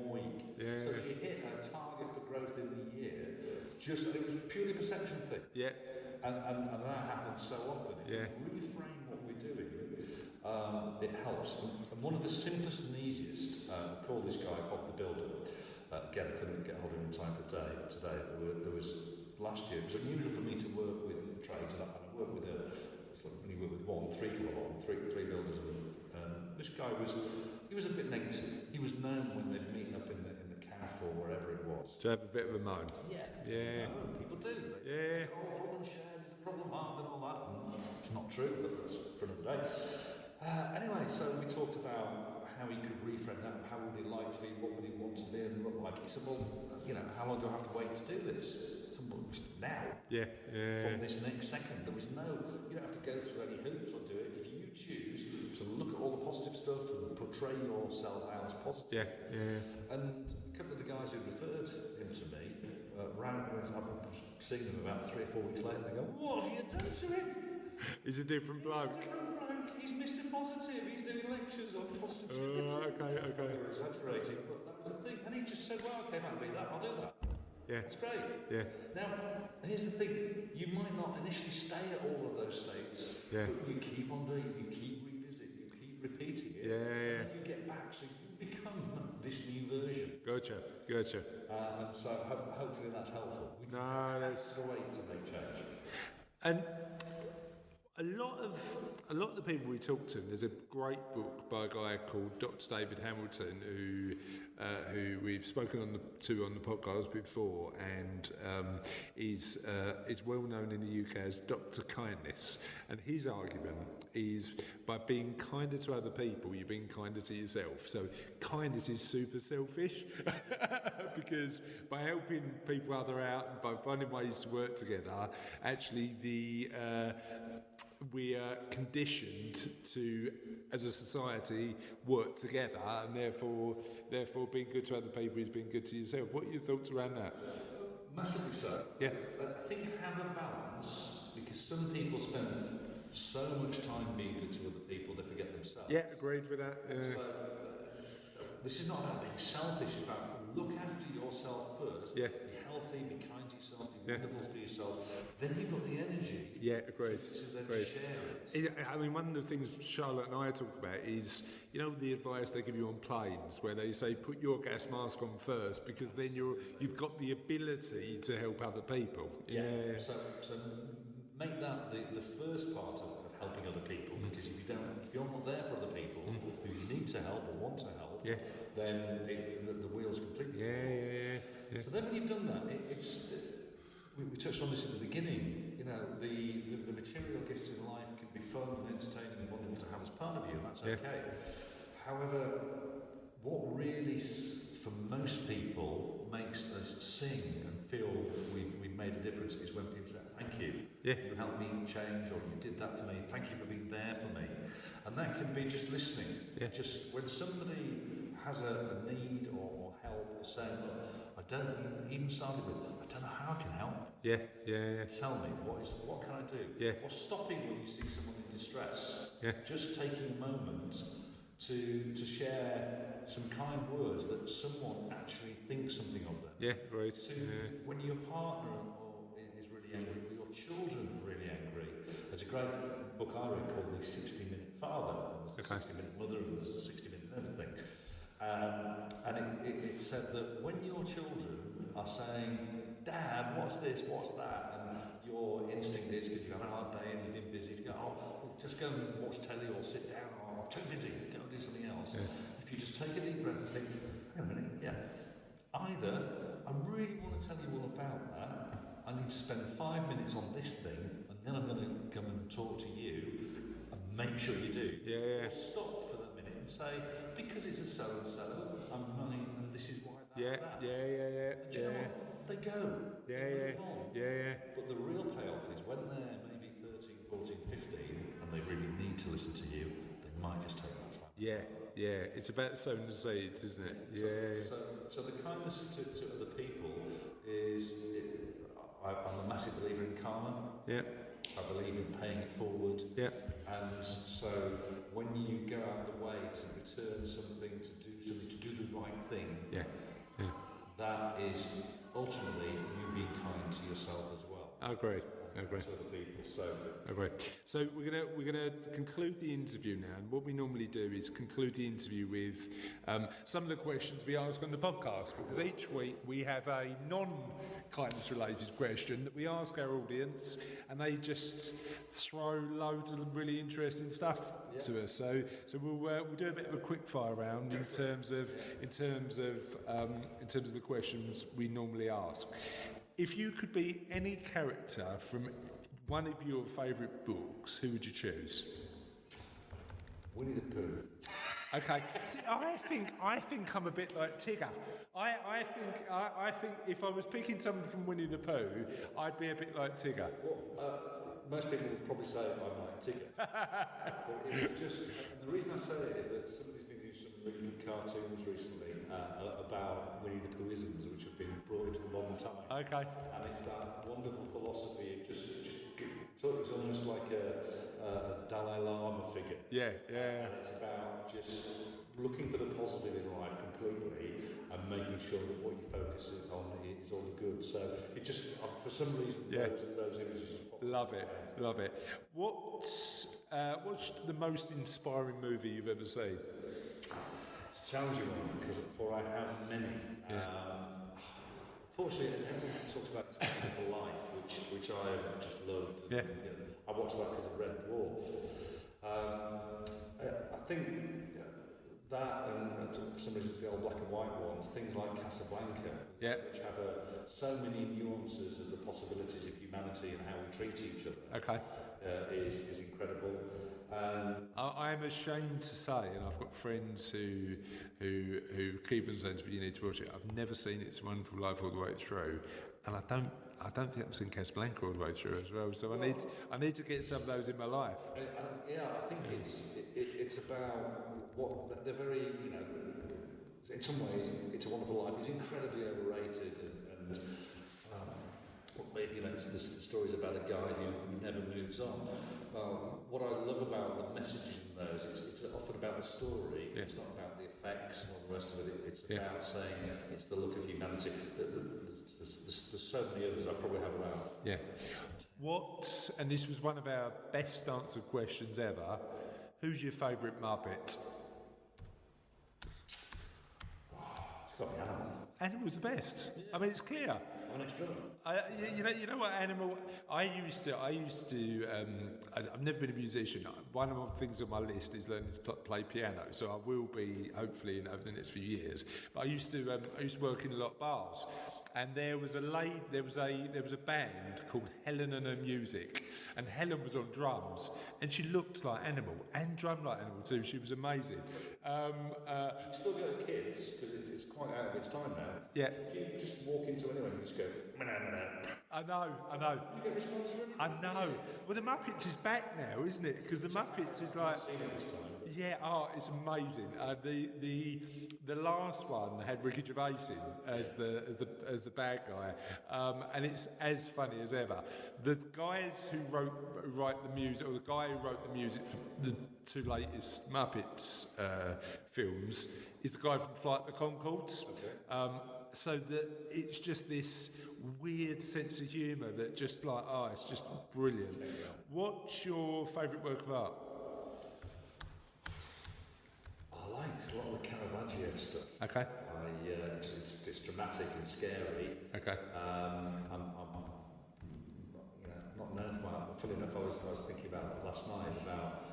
S3: 1 week. So she hit her target for growth in the year. It was purely a perception thing.
S1: Yeah.
S3: And that happens so often. If you reframe what we're doing, it helps. And one of the simplest and easiest, call this guy Bob the Builder. Again, I couldn't get hold of him in time for today. There was last year. It was unusual for me to work with trades, and I worked with only worked with 3 builders. And this guy was a bit negative. He was known when they'd meet up in the cafe or wherever it was.
S1: To have a bit of a moan.
S3: Yeah. No, people do. Problem shared is a problem halved and all that. It's not true, but that's for another day. Anyway, so we talked about how he could reframe that, how would he like to be, what would he want to be and look like. He said, well, how long do I have to wait to do this? Now. From this next second. There was you don't have to go through any hoops or do it. If you choose to look at all the positive stuff and portray yourself out as positive. And a couple of the guys who referred him to me, I've seen them about 3 or 4 weeks later, they go, what have you done to him?
S1: He's a different bloke.
S3: He's Mr. Positive. He's doing lectures on positivity.
S1: Okay.
S3: They were exaggerating, but that was the thing. And he just said, well, okay, I'll be that. I'll do that. It's great. Now, here's the thing. You might not initially stay at all of those states, but you keep on doing it. You keep revisiting. You keep repeating it. And then you get back, so you become this new version.
S1: Gotcha.
S3: And so hopefully that's helpful. We that's great to make change.
S1: And a lot of the people we talk to, there's a great book by a guy called Dr. David Hamilton, who we've spoken on the podcast before, and is well known in the UK as Dr. Kindness. And his argument is by being kinder to other people, you're being kinder to yourself. So kindness is super selfish because by helping people other out and by finding ways to work together, actually we are conditioned to, as a society, work together, and therefore being good to other people is being good to yourself. What are your thoughts around that?
S3: Massively so.
S1: Yeah.
S3: I think have a balance, because some people spend so much time being good to other people they forget themselves.
S1: Yeah, agreed with that.
S3: So, this is not about being selfish, it's about look after yourself first.
S1: Yeah.
S3: Be healthy, be kind to yourself, be wonderful for yourself. Then you've got the energy.
S1: Yeah, agreed.
S3: To then
S1: agreed.
S3: share it.
S1: I mean, one of the things Charlotte and I talk about is, the advice they give you on planes, where they say put your gas mask on first, because then you've got the ability to help other people. Yeah.
S3: So make that the first part of helping other people, because if you're not there for other people who you need to help or want to help, then the wheel's completely.
S1: Yeah.
S3: So then when you've done that, we touched on this at the beginning. The material gifts in life can be fun and entertaining and wonderful to have as part of you, and that's okay. However, what really for most people, makes us sing and feel that we've made a difference is when people say, thank you.
S1: Yeah.
S3: You helped me change, or you did that for me. Thank you for being there for me. And that can be just listening.
S1: Yeah.
S3: Just when somebody has a need or help, or saying, look, I don't even started with, I don't know how I can help.
S1: Yeah.
S3: Tell me, what can I do?
S1: Yeah.
S3: Or stopping when you see someone in distress.
S1: Yeah.
S3: Just taking a moment to share some kind words that someone actually thinks something of them.
S1: Yeah, right.
S3: When your partner is really angry, or your children are really angry. There's a great book I read called The 60-Minute Father. And there's a 60-Minute Mother, and there's a 60-Minute everything. And it said that when your children are saying, Dad, what's this, what's that? And your instinct is, because you have a hard day and you've been busy, to go, just go and watch telly or sit down, or I'm too busy, go and do something else. Yeah. If you just take a deep breath and think, hang on a minute, either I really want to tell you all about that, I need to spend 5 minutes on this thing, and then I'm going to come and talk to you, and make sure you do.
S1: Yeah.
S3: Or stop for that minute and say, because it's a so-and-so, I'm money, and this is why that's that.
S1: Yeah.
S3: And do you know what? They go.
S1: Yeah.
S3: But the real payoff is when they're maybe 13, 14, 15, and they really need to listen to you, they might just take that time.
S1: Yeah. It's about sowing the seeds, isn't it?
S3: So the kindness to other people is, I'm a massive believer in karma.
S1: Yeah.
S3: I believe in paying it forward.
S1: Yeah.
S3: And so when you go out of the way to return something, to do the right thing, that is ultimately you being kind to yourself as well.
S1: I agree.
S3: To other people.
S1: So we're gonna conclude the interview now, and what we normally do is conclude the interview with some of the questions we ask on the podcast, because each week we have a non-kindness related question that we ask our audience, and they just throw loads of really interesting stuff to us. So we'll do a bit of a quick fire round in terms of the questions we normally ask. If you could be any character from one of your favourite books, who would you choose?
S3: Winnie the Pooh.
S1: Okay. See, I think I'm a bit like Tigger. I think if I was picking someone from Winnie the Pooh, I'd be a bit like Tigger.
S3: Well, most people would probably say I'm like Tigger. But it was just, and the reason I say it is that somebody's been doing some really good cartoons recently about Winnie the Poohisms, which have been brought into the modern time.
S1: Okay.
S3: And it's that wonderful philosophy of just so it was almost like a Dalai Lama figure.
S1: Yeah.
S3: And it's about just looking for the positive in life completely and making sure that what you focus on is all the good. So it just, for some reason, those images just pop.
S1: Love it. What's the most inspiring movie you've ever seen?
S3: It's a challenging one because I have many. Unfortunately, everyone talks about It's a Wonderful Life, which I have just loved. And, I watched that because of Red Dwarf. I think that, and for some reason it's the old black and white ones, things like Casablanca, which have so many nuances of the possibilities of humanity and how we treat each other.
S1: Okay.
S3: Is incredible.
S1: I am ashamed to say, and I've got friends who keep on saying to me, you need to watch it. I've never seen It's a Wonderful Life all the way through, and I don't think I've seen Casablanca all the way through as well. So I need to get some of those in my life.
S3: I think it's about what they're very, in some ways, It's a Wonderful Life is incredibly overrated and maybe it's the stories about a guy who never moves on. What I love about the messages in those, it's often about the story. Yeah. It's not about the effects and all the rest of it. It's about saying it's the look of humanity. There's so many others I probably have around.
S1: Yeah. And this was one of our best answered questions ever. Who's your favourite Muppet?
S3: It's got to be Animal.
S1: Animal's the best. Yeah. I mean, it's clear.
S3: I'm an extra.
S1: You know what Animal? I've never been a musician. One of the things on my list is learning to play piano. So I will be hopefully over the next few years. But I used to work in a lot of bars. and there was a band called Helen and Her Music, and Helen was on drums, and she looked like Animal and drummed like Animal too. She was amazing.
S3: You still go to kids because it's quite out of its time now.
S1: Yeah.
S3: If you just walk into anyone and just go,
S1: I know.
S3: you get response from
S1: I know. Well, the Muppets is back now, isn't it? Because the Muppets is like,
S3: seen it this time.
S1: yeah, it's amazing. The last one had Ricky Gervais in as the bad guy, and it's as funny as ever. The guys who write the music, or the guy who wrote the music for the two latest Muppets films, is the guy from Flight of the Conchords.
S3: Okay.
S1: So that it's just this weird sense of humour that just like, it's just brilliant. What's your favourite work of art?
S3: I like a lot of the Caravaggio stuff.
S1: Okay.
S3: It's dramatic and scary.
S1: Okay.
S3: I'm not known for my art, but funny enough, I was thinking about that last night about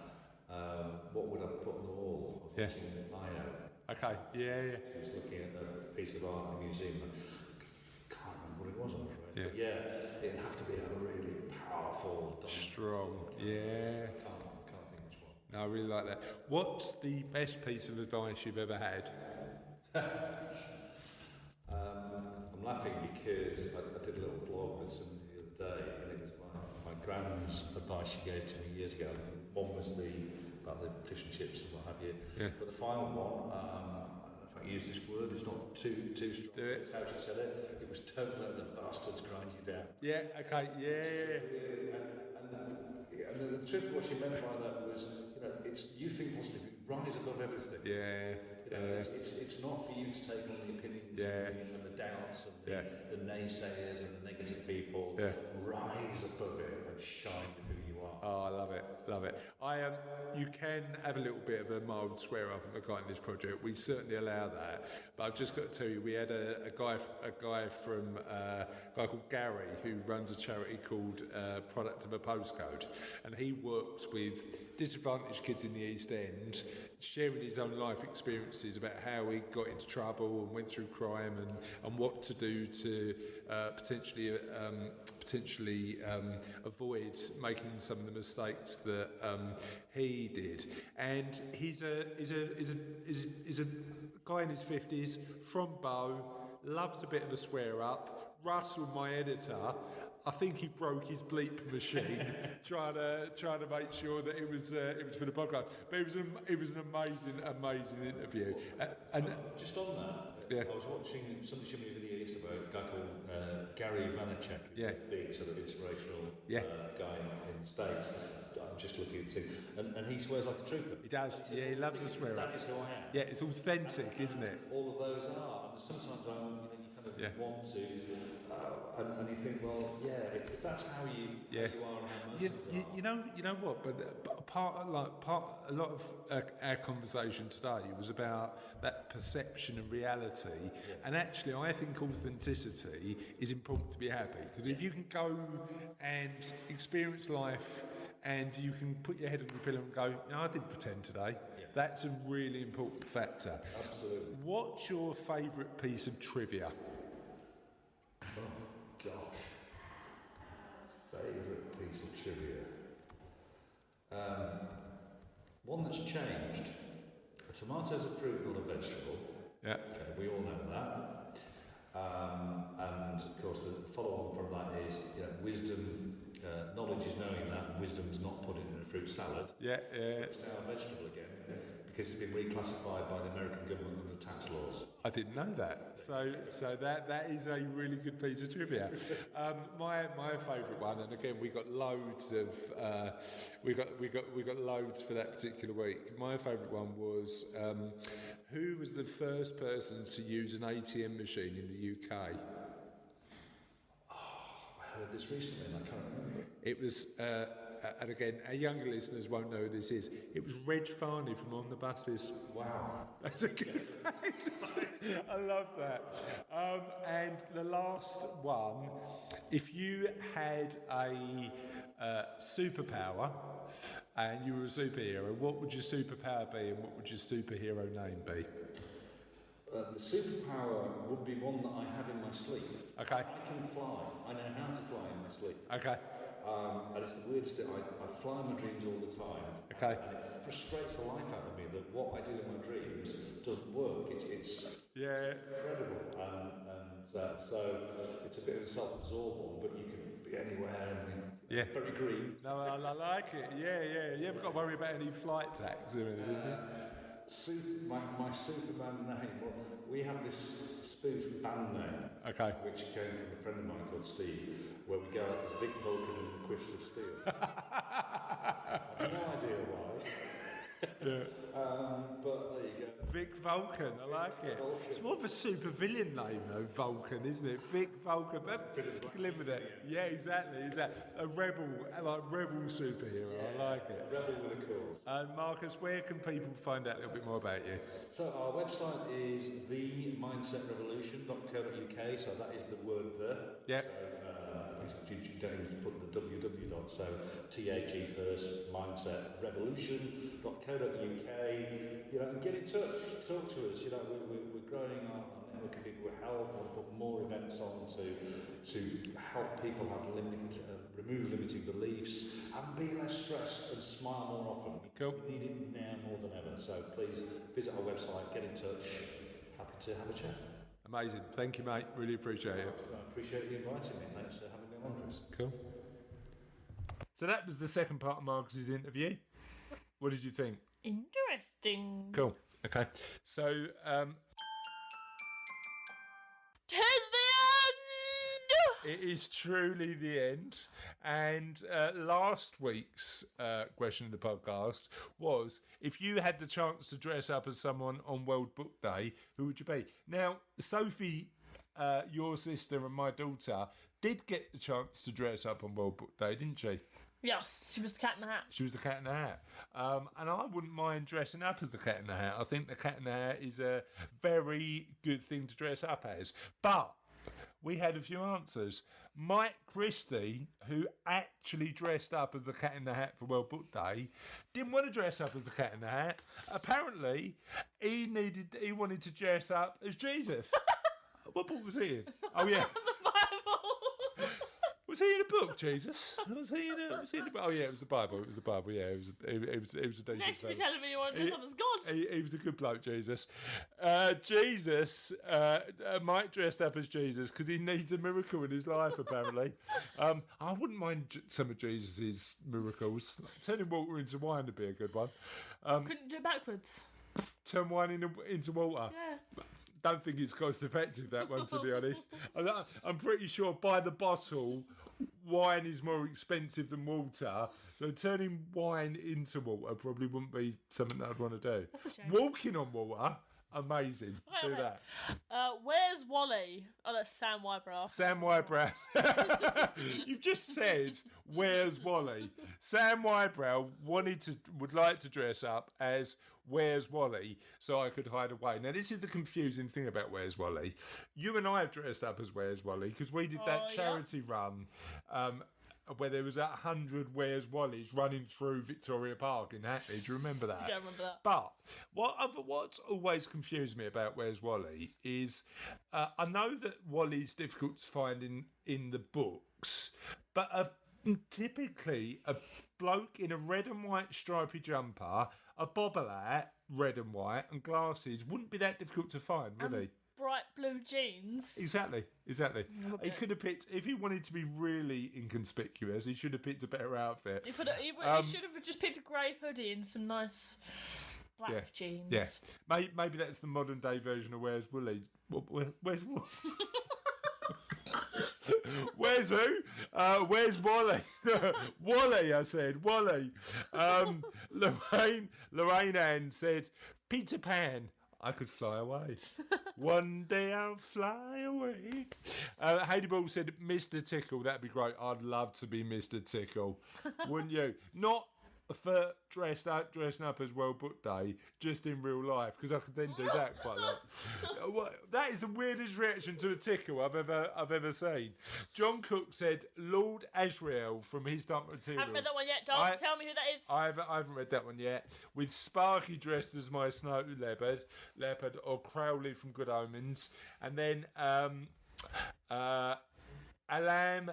S3: what would I put on the wall. I was watching IO.
S1: Okay. Yeah.
S3: I was looking at a piece of art in a museum. I can't remember what it was, I'm afraid.
S1: Yeah.
S3: But yeah, it'd have to be a really powerful,
S1: Strong. Yeah.
S3: I can't think which one.
S1: No, I really like that. What's the best piece of advice you've ever had?
S3: I'm laughing because I did a little blog with somebody the other day, and it was my grand's advice she gave to me years ago. One was about the fish and chips and what have you.
S1: Yeah.
S3: But the final one, if I use this word, it's not too strong.
S1: Do it.
S3: It's how she said it. It was don't let the bastards grind you down.
S1: Yeah. Okay. Yeah.
S3: And the truth of what she meant by that was, you think wants to rise above everything.
S1: Yeah.
S3: It's not for you to take on the opinions and the doubts and the naysayers and the negative people.
S1: Yeah.
S3: Rise above it and shine with who you are.
S1: Oh, I love it. You can have a little bit of a mild swear up on the Kindness Project. We certainly allow that. But I've just got to tell you, we had a guy called Gary who runs a charity called Product of a Postcode, and he works with disadvantaged kids in the East End, sharing his own life experiences about how he got into trouble and went through crime and what to do to potentially avoid making some of the mistakes that he did. And he's a guy in his 50s from Bow, loves a bit of a swear up. Russell, my editor, I think he broke his bleep machine trying to make sure that it was for the podcast. But it was an amazing interview. And
S3: just on that, I was watching somebody showed me a video yesterday about a guy called Gary Vaynerchuk, who's a big sort of inspirational guy in the States. I'm just looking at him, and he swears like a trooper.
S1: He does. Yeah, he loves a swear.
S3: That is who I am.
S1: Yeah, it's authentic, isn't it?
S3: All of those are, and sometimes you kind of want to. And you think, well, if that's how you are and how most of us are.
S1: You know what? But a lot of our conversation today was about that perception and reality. Yeah. And actually, I think authenticity is important to be happy, because if you can go and experience life and you can put your head on the pillow and go, no, I didn't pretend today. Yeah. That's a really important factor.
S3: Absolutely.
S1: What's your favourite piece of trivia?
S3: Gosh. Favourite piece of trivia? One that's changed. A tomato's a fruit, not a vegetable.
S1: Yeah.
S3: Okay, we all know that. And of course the follow-on from that is wisdom, knowledge is knowing that, and wisdom's not putting in a fruit salad.
S1: Yeah.
S3: It's now a vegetable again, because it's been reclassified by the American government under tax laws.
S1: I didn't know that. So that is a really good piece of trivia. My favourite one, and again we got loads of we got loads for that particular week. My favourite one was who was the first person to use an ATM machine in the UK?
S3: I heard this recently and I can't remember.
S1: It was. And again, our younger listeners won't know who this is. It was Reg Farney from On the Buses.
S3: Wow.
S1: That's a good fact. I love that. And the last one, if you had a superpower and you were a superhero, what would your superpower be and what would your superhero name be?
S3: The superpower would be one that I have in my sleep.
S1: Okay.
S3: I can fly. I know how to fly in my sleep.
S1: Okay.
S3: And it's the weirdest thing. I fly in my dreams all the time.
S1: Okay.
S3: And it frustrates the life out of me that what I do in my dreams doesn't work. It's
S1: Yeah.
S3: incredible. So it's a bit of a self-absorbed one, but you can be anywhere and
S1: Yeah.
S3: very green.
S1: No, I like it. Yeah. You haven't got to worry about any flight tax or anything, do you?
S3: My Superman name, well, we have this spoof band name,
S1: Okay.
S3: which came from a friend of mine called Steve, where we go out as Vic Vulcan and the Quiffs of Steel. I have no idea why.
S1: Yeah.
S3: But there you go.
S1: Vic Vulcan, I like it.
S3: Vulcan.
S1: It's more of a super villain name though, Vulcan, isn't it? Vic Vulcan, but you can live with it. Yeah, exactly. A rebel, like rebel superhero. I like it.
S3: Rebel with a cause.
S1: And Marcus, where can people find out a little bit more about you?
S3: So our website is themindsetrevolution.co.uk, so that is the word the.
S1: Yeah.
S3: So, you don't need to put the www. So THE first, mindsetrevolution.co.uk. And get in touch, talk to us. We're growing our network of people. We help and put more events on to help people have remove limiting beliefs and be less stressed and smile more often.
S1: Cool.
S3: We need it now more than ever. So please visit our website, get in touch. Happy to have a chat.
S1: Amazing. Thank you, mate. Really appreciate it.
S3: I appreciate you inviting me. Thanks for having me on, Chris.
S1: Cool. So that was the second part of Marcus's interview. What did you think?
S2: Interesting.
S1: Cool. Okay. So,
S2: Tis the end!
S1: it is truly the end. And last week's question of the podcast was, if you had the chance to dress up as someone on World Book Day, who would you be? Now, Sophie, your sister and my daughter, did get the chance to dress up on World Book Day, didn't she?
S2: Yes, she was the Cat in the Hat.
S1: She was the Cat in the Hat. And I wouldn't mind dressing up as the Cat in the Hat. I think the Cat in the Hat is a very good thing to dress up as. But we had a few answers. Mike Christie, who actually dressed up as the Cat in the Hat for World Book Day, didn't want to dress up as the Cat in the Hat. Apparently, he wanted to dress up as Jesus. What book was he in? Oh, yeah.
S2: The Bible!
S1: Was he in a book, Jesus? Was he in a book? Oh, yeah, it was the Bible. It was the Bible, yeah. It was a decent
S2: Next, be
S1: film.
S2: telling me you want to dress up as God.
S1: He was a good bloke, Jesus. Mike dressed up as Jesus because he needs a miracle in his life, apparently. I wouldn't mind some of Jesus's miracles. Turning water into wine would be a good one.
S2: Couldn't do it backwards.
S1: Turn wine into water.
S2: Yeah.
S1: Don't think it's cost effective, that one, to be honest. I'm pretty sure by the bottle, wine is more expensive than water. So turning wine into water probably wouldn't be something that I'd want to do.
S2: That's a shame.
S1: Walking on water, amazing.
S2: Okay,
S1: Do
S2: okay.
S1: that.
S2: Where's Wally? Oh, that's Sam Wybrow.
S1: Sam Wybrow. You've just said, where's Wally? Sam Wybrow would like to dress up as Where's Wally, so I could hide away. Now, this is the confusing thing about Where's Wally. You and I have dressed up as Where's Wally because we did that charity run where there was 100 Where's Wallies running through Victoria Park in Hackney. Do you remember that?
S2: I don't remember that.
S1: But what's always confused me about Where's Wally is I know that Wally's difficult to find in the books, but typically a bloke in a red and white stripy jumper, a bobble hat, red and white, and glasses wouldn't be that difficult to find, would he?
S2: Bright blue jeans.
S1: Exactly. He could have picked, if he wanted to be really inconspicuous, he should have picked a better outfit.
S2: He should have just picked a grey hoodie and some nice black jeans.
S1: Yeah. Maybe that's the modern day version of Where's Wally. Where's Wally? Where's who? Where's Wally? Wally, I said. Wally. Lorraine Ann said, Peter Pan. I could fly away. One day I'll fly away. Hayley Ball said, Mr. Tickle. That'd be great. I'd love to be Mr. Tickle. Wouldn't you? Not for dressing up as World Book Day just in real life, because I could then do that quite a lot. That is the weirdest reaction to a tickle I've ever seen. John Cook said Lord Asriel from His Dark Materials.
S2: Haven't read that one yet. Don't tell me who that is.
S1: I haven't read that one yet. With Sparky dressed as my snow leopard, or Crowley from Good Omens, and then Alam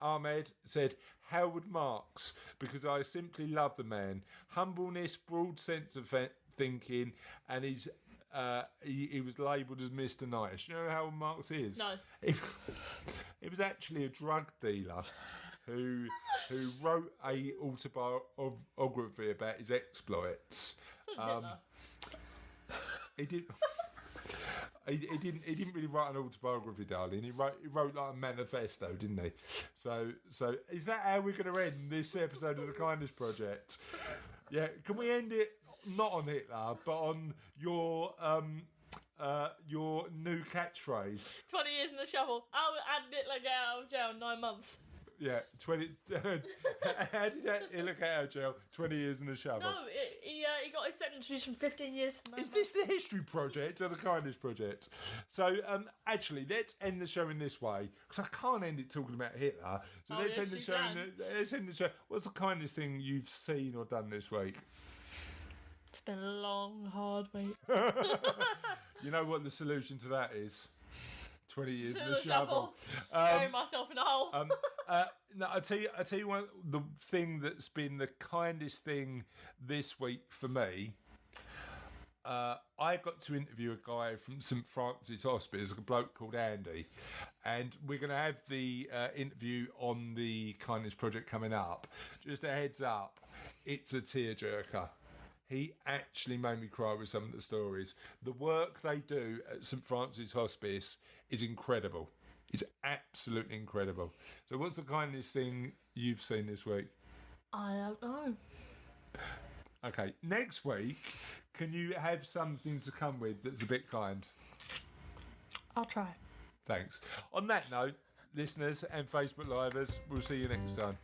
S1: Ahmed said Howard Marks, because I simply love the man. Humbleness, broad sense of thinking, and he was labelled as Mr. Nice. You know who Howard Marks is?
S2: No.
S1: He was actually a drug dealer who wrote a autobiography about his exploits. He did. He didn't really write an autobiography, darling. He wrote like a manifesto, didn't he? So is that how we're going to end this episode of the Kindness Project? Yeah, can we end it not on Hitler, but on your new catchphrase?
S2: 20 years in the shovel. And Hitler get out of jail 9 months.
S1: Yeah, 20. How did he look out of jail? 20 years in the shovel.
S2: No, he got his sentence reduced from 15 years to 9
S1: Is
S2: months.
S1: this the History Project or the Kindness Project? So, actually, let's end the show in this way, because I can't end it talking about Hitler. So let's end the show. Let's end the show. What's the kindest thing you've seen or done this week?
S2: It's been a long, hard week.
S1: You know what the solution to that is? 20 years in
S2: the
S1: the shovel.
S2: Bury myself in a hole.
S1: No, I tell you one. The thing that's been the kindest thing this week for me. I got to interview a guy from St Francis Hospice, a bloke called Andy, and we're going to have the interview on the Kindness Project coming up. Just a heads up, it's a tearjerker. He actually made me cry with some of the stories. The work they do at St Francis Hospice is incredible. It's absolutely incredible. So what's the kindest thing you've seen this week?
S2: I don't know.
S1: Okay, next week, can you have something to come with that's a bit kind?
S2: I'll try.
S1: Thanks. On that note, listeners and Facebook Livers, we'll see you next time.